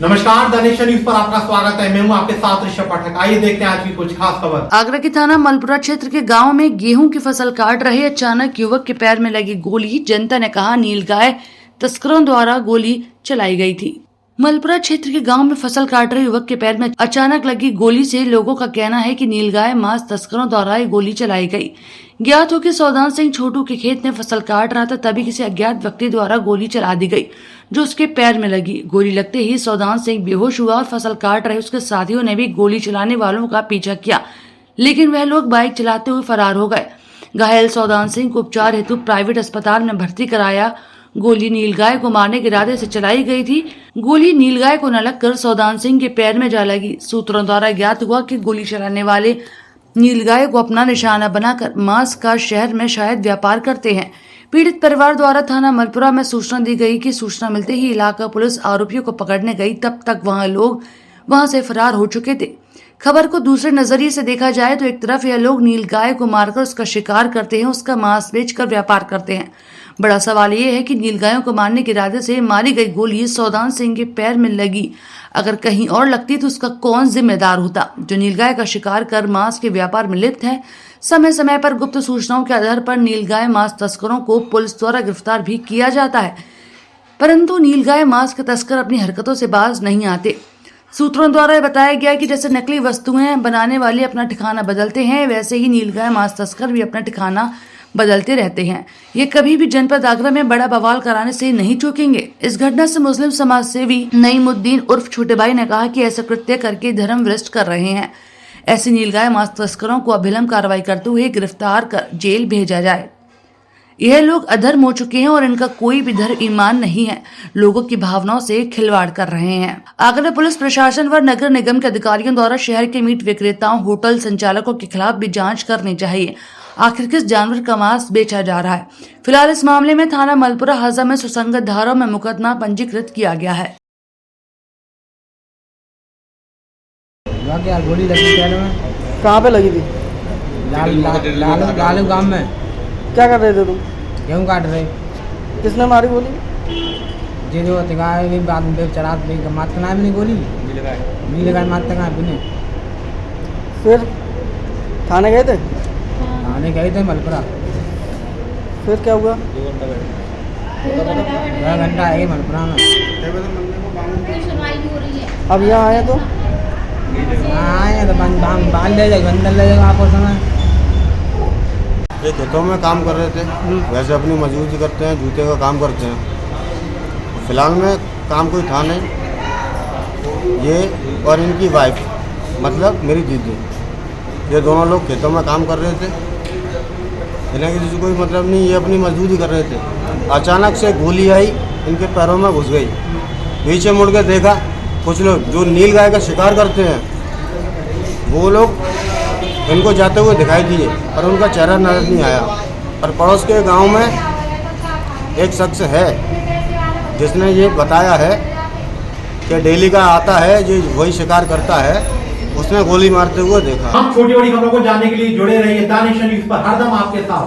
नमस्कार, दानिश न्यूज पर आपका स्वागत है। मैं हूं आपके साथ ऋषभ पाठक। आइए देखते हैं आज की कुछ खास खबर। आगरा के थाना मलपुरा क्षेत्र के गांव में गेहूं की फसल काट रहे अचानक युवक के पैर में लगी गोली। जनता ने कहा नीलगाय तस्करों द्वारा गोली चलाई गई थी। मलपुरा क्षेत्र के गांव में फसल काट रहे युवक के पैर में अचानक लगी गोली से लोगों का कहना है कि नीलगाय मांस तस्करों द्वारा ये गोली चलाई गई। ज्ञात हो कि सौदान सिंह छोटू के खेत में फसल काट रहा था, तभी किसी अज्ञात व्यक्ति द्वारा गोली चला दी गई जो उसके पैर में लगी। गोली लगते ही सौदान सिंह बेहोश हुआ और फसल काट रहे उसके साथियों ने भी गोली चलाने वालों का पीछा किया, लेकिन वह लोग बाइक चलाते हुए फरार हो गए। घायल सौदान सिंह को उपचार हेतु प्राइवेट अस्पताल में भर्ती कराया। गोली नीलगाय को मारने के इरादे से चलाई गई थी। गोली नीलगाय को न लगकर सौदान सिंह के पैर में जा लगी। सूत्रों द्वारा ज्ञात हुआ कि गोली चलाने वाले नीलगाय को अपना निशाना बनाकर मांस का शहर में शायद व्यापार करते हैं। पीड़ित परिवार द्वारा थाना मलपुरा में सूचना दी गई कि सूचना मिलते ही इलाका पुलिस आरोपियों को पकड़ने गई, तब तक लोग वहां से फरार हो चुके थे। खबर को दूसरे नजरिए से देखा जाए तो एक तरफ यह लोग नीलगाय को मारकर उसका शिकार करते हैं, उसका मांस बेचकर व्यापार करते हैं। बड़ा सवाल यह है कि नीलगायों को मारने के इरादे से मारी गई गोली सौदान सिंह के पैर में लगी, अगर कहीं और लगती तो उसका कौन जिम्मेदार होता, जो नीलगाय का शिकार कर मांस के व्यापार में लिप्त है। समय समय पर गुप्त सूचनाओं के आधार पर नीलगाय मांस तस्करों को पुलिस द्वारा गिरफ्तार भी किया जाता है, परंतु नीलगाय मांस के तस्कर अपनी हरकतों से बाज नहीं आते। सूत्रों द्वारा बताया गया कि जैसे नकली वस्तुएं बनाने वाले अपना ठिकाना बदलते हैं, वैसे ही नीलगाय मांस तस्कर भी अपना ठिकाना बदलते रहते हैं। ये कभी भी जनपद आगरा में बड़ा बवाल कराने से नहीं चूकेंगे। इस घटना से मुस्लिम समाज सेवी नईमुद्दीन उर्फ छोटे भाई ने कहा कि ऐसा कृत्य करके धर्म भ्रष्ट कर रहे हैं। ऐसे नीलगाय मांस तस्करों को अभिलंब कार्रवाई करते हुए गिरफ्तार कर जेल भेजा जाए। यह लोग अधर्म हो चुके हैं और इनका कोई भी धर्म ईमान नहीं है, लोगों की भावनाओं से खिलवाड़ कर रहे हैं। आगरा पुलिस प्रशासन व नगर निगम के अधिकारियों द्वारा शहर के मीट विक्रेताओं, होटल संचालकों के खिलाफ भी जांच करनी चाहिए। आखिर किस जानवर का मांस बेचा जा रहा है। फिलहाल इस मामले में थाना मलपुरा हज़ा में सुसंगत धाराओं में मुकदमा पंजीकृत किया गया है। गोली लगी पैर में। कहाँ पे लगी थी? लालू गांव में। क्या कर रहे थे तुम? गेहूँ काट रहे। किसने मारी गोली? जे जो तिगाए बाद में चढ़ा मारते ना भी गोली नहीं लगाए मारते कहाँ भी नहीं। फिर थाने गए थे? थाने गए थे मलपुरा। फिर क्या हुआ? 2 घंटा है मलपुरा में। अब यहाँ आए तो? आए तो बांध ले जाए, बंदर ले जाएगा आपको समय। ये खेतों में काम कर रहे थे, वैसे अपनी मजदूरी करते हैं, जूते का काम करते हैं। फिलहाल में काम कोई था नहीं। ये और इनकी वाइफ, मतलब मेरी दीदी, ये दोनों लोग खेतों में काम कर रहे थे। इन्हें किसी से कोई मतलब नहीं, ये अपनी मजदूरी कर रहे थे। अचानक से गोली आई, इनके पैरों में घुस गई। पीछे मुड़ के देखा, कुछ लोग जो नीलगाय का शिकार करते हैं वो लोग इनको जाते हुए दिखाई दिए, पर उनका चेहरा नजर नहीं आया। और पड़ोस के गांव में एक शख्स है जिसने ये बताया है कि डेली का आता है, जो वही शिकार करता है, उसने गोली मारते हुए देखा। हम छोटी बड़ी खबरों को जानने के लिए जुड़े रहिए दानिश न्यूज पर, हरदम आपके साथ।